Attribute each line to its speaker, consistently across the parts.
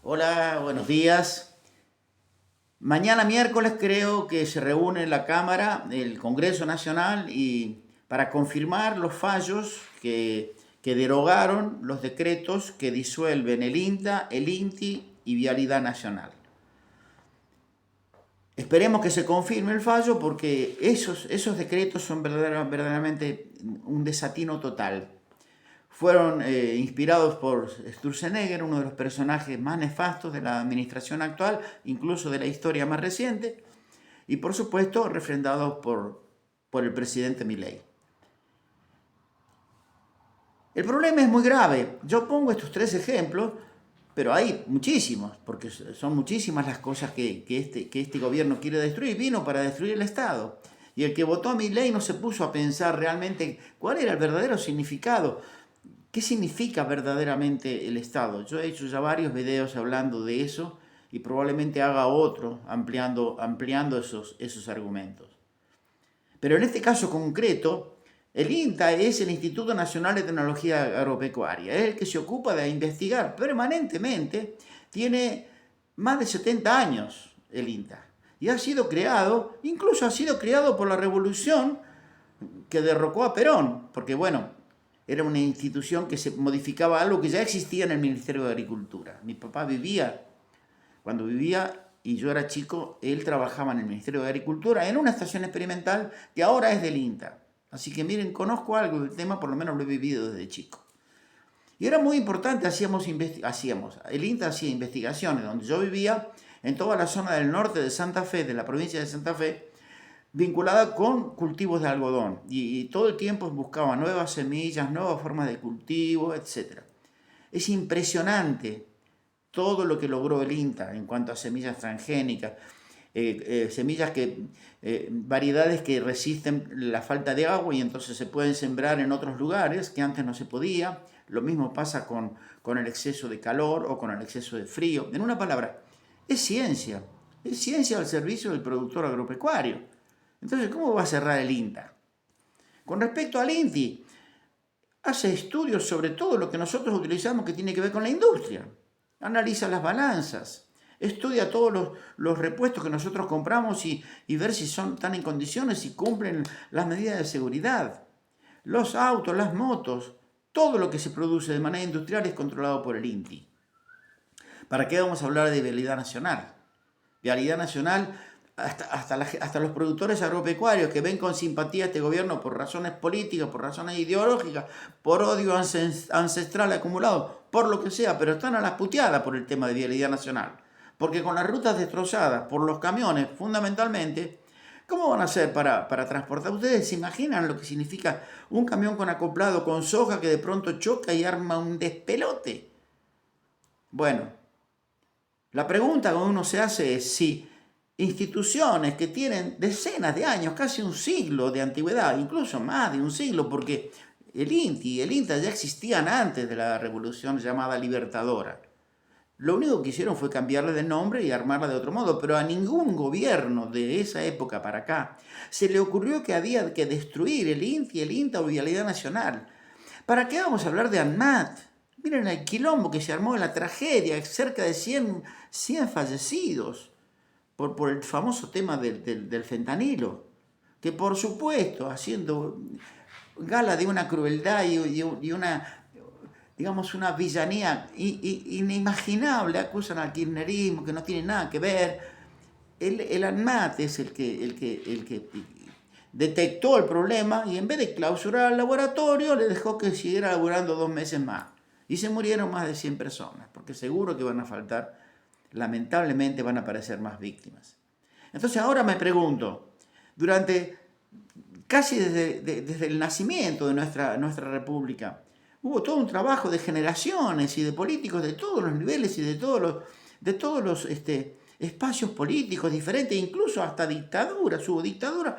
Speaker 1: Hola, buenos días. Mañana miércoles creo que se reúne la Cámara, el Congreso Nacional, y para confirmar los fallos que derogaron los decretos que disuelven el INTA, el INTI y Vialidad Nacional. Esperemos que se confirme el fallo porque esos decretos son verdaderamente un desatino total. Fueron inspirados por Sturzenegger, uno de los personajes más nefastos de la administración actual, incluso de la historia más reciente, y por supuesto refrendados por el presidente Milei. El problema es muy grave. Yo pongo estos tres ejemplos, pero hay muchísimos, porque son muchísimas las cosas que este gobierno quiere destruir. Vino para destruir el Estado. Y el que votó a Milei no se puso a pensar realmente cuál era el verdadero significado. ¿Qué significa verdaderamente el Estado? Yo he hecho ya varios videos hablando de eso y probablemente haga otro ampliando esos argumentos. Pero en este caso concreto, el INTA es el Instituto Nacional de Tecnología Agropecuaria, es el que se ocupa de investigar permanentemente, tiene más de 70 años el INTA, y ha sido creado, incluso ha sido creado por la revolución que derrocó a Perón, porque bueno, era una institución que se modificaba algo que ya existía en el Ministerio de Agricultura. Mi papá cuando vivía y yo era chico, él trabajaba en el Ministerio de Agricultura en una estación experimental que ahora es del INTA. Así que miren, conozco algo del tema, por lo menos lo he vivido desde chico. Y era muy importante, el INTA hacía investigaciones donde yo vivía, en toda la zona del norte de Santa Fe, de la provincia de Santa Fe, vinculada con cultivos de algodón. Y todo el tiempo buscaba nuevas semillas, nuevas formas de cultivo, etc. Es impresionante todo lo que logró el INTA en cuanto a semillas transgénicas, variedades que resisten la falta de agua y entonces se pueden sembrar en otros lugares que antes no se podía. Lo mismo pasa con el exceso de calor o con el exceso de frío. En una palabra, es ciencia al servicio del productor agropecuario. Entonces, ¿cómo va a cerrar el INTA? Con respecto al INTI, hace estudios sobre todo lo que nosotros utilizamos que tiene que ver con la industria. Analiza las balanzas, estudia todos los repuestos que nosotros compramos y ver si están en condiciones y cumplen las medidas de seguridad. Los autos, las motos, todo lo que se produce de manera industrial es controlado por el INTI. ¿Para qué vamos a hablar de vialidad nacional? Vialidad nacional, hasta los productores agropecuarios que ven con simpatía a este gobierno por razones políticas, por razones ideológicas, por odio ancestral acumulado, por lo que sea, pero están a las puteadas por el tema de vialidad nacional. Porque con las rutas destrozadas por los camiones, fundamentalmente, ¿cómo van a hacer para transportar? ¿Ustedes se imaginan lo que significa un camión con acoplado con soja que de pronto choca y arma un despelote? Bueno, la pregunta que uno se hace es si instituciones que tienen decenas de años, casi un siglo de antigüedad, incluso más de un siglo, porque el INTI y el INTA ya existían antes de la revolución llamada Libertadora. Lo único que hicieron fue cambiarle de nombre y armarla de otro modo, pero a ningún gobierno de esa época para acá se le ocurrió que había que destruir el INTI, el INTA o Vialidad Nacional. ¿Para qué vamos a hablar de ANMAT? Miren el quilombo que se armó, la tragedia, cerca de 100 fallecidos por el famoso tema del fentanilo, que por supuesto, haciendo gala de una crueldad y una, digamos, una villanía inimaginable, acusan al kirchnerismo, que no tiene nada que ver. El ANMAT es el que detectó el problema y en vez de clausurar el laboratorio, le dejó que siguiera laborando 2 meses más. Y se murieron más de 100 personas, porque seguro que van a faltar, lamentablemente van a aparecer más víctimas. Entonces ahora me pregunto, durante casi desde el nacimiento de nuestra república, hubo todo un trabajo de generaciones y de políticos de todos los niveles y de todos los espacios políticos diferentes, incluso hasta dictaduras, hubo dictaduras.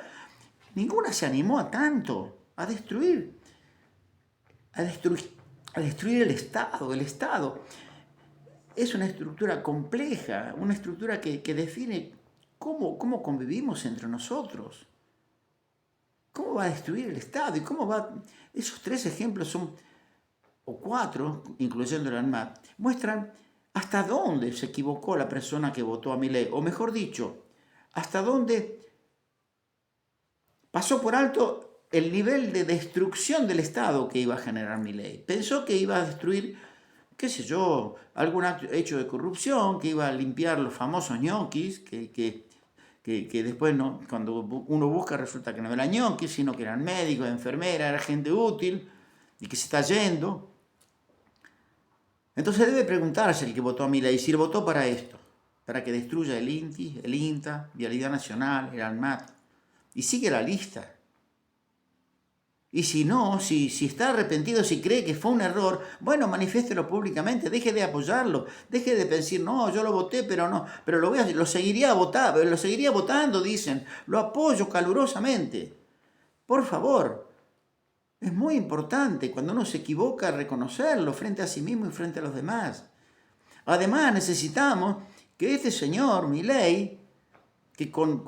Speaker 1: Ninguna se animó a tanto, a destruir, a destruir el Estado. El Estado es una estructura compleja, una estructura que define cómo convivimos entre nosotros. ¿Cómo va a destruir el Estado? ¿Y cómo va? Esos tres ejemplos son, o cuatro, incluyendo el ANMAT, muestran ¿Hasta dónde se equivocó la persona que votó a Milei? O mejor dicho, ¿hasta dónde pasó por alto el nivel de destrucción del Estado que iba a generar Milei? Pensó que iba a destruir, qué sé yo, algún hecho de corrupción, que iba a limpiar los famosos ñoquis, que después no, cuando uno busca resulta que no eran ñoquis, sino que eran médicos, enfermeras, era gente útil y que se está yendo. Entonces debe preguntarse el que votó a Milei si votó para esto, para que destruya el INTI, el INTA, Vialidad Nacional, el ANMAT, y sigue la lista. Y si no, si está arrepentido, si cree que fue un error, bueno, manifiéstelo públicamente, deje de apoyarlo, deje de decir, no, yo lo voté, pero no, pero lo seguiría votando, dicen, lo apoyo calurosamente. Por favor, es muy importante cuando uno se equivoca reconocerlo frente a sí mismo y frente a los demás. Además, necesitamos que este señor, Milei, que con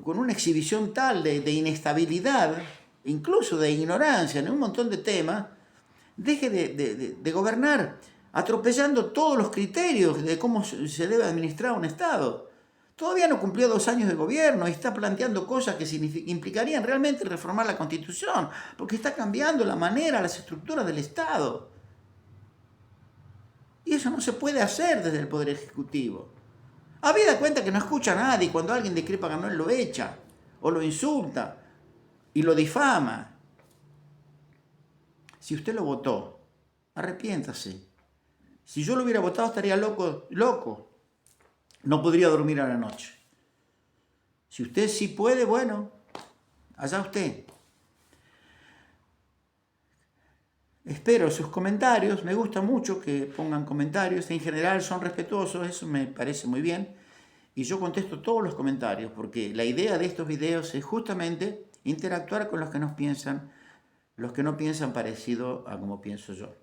Speaker 1: una exhibición tal de inestabilidad, incluso de ignorancia en un montón de temas, deje de gobernar atropellando todos los criterios de cómo se debe administrar un Estado. Todavía no cumplió 2 años de gobierno y está planteando cosas que implicarían realmente reformar la Constitución, porque está cambiando la manera, las estructuras del Estado. Y eso no se puede hacer desde el Poder Ejecutivo. Habida cuenta que no escucha a nadie, cuando alguien discrepa con él lo echa, o lo insulta, y lo difama. Si usted lo votó, arrepiéntase. Si yo lo hubiera votado estaría loco. No podría dormir a la noche. Si usted sí puede, bueno, allá usted. Espero sus comentarios, me gusta mucho que pongan comentarios, en general son respetuosos, eso me parece muy bien. Y yo contesto todos los comentarios, porque la idea de estos videos es justamente interactuar con los que no piensan parecido a como pienso yo.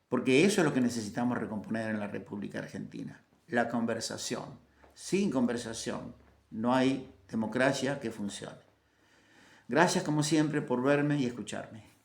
Speaker 1: Porque eso es lo que necesitamos recomponer en la República Argentina, la conversación. Sin conversación no hay democracia que funcione. Gracias como siempre por verme y escucharme.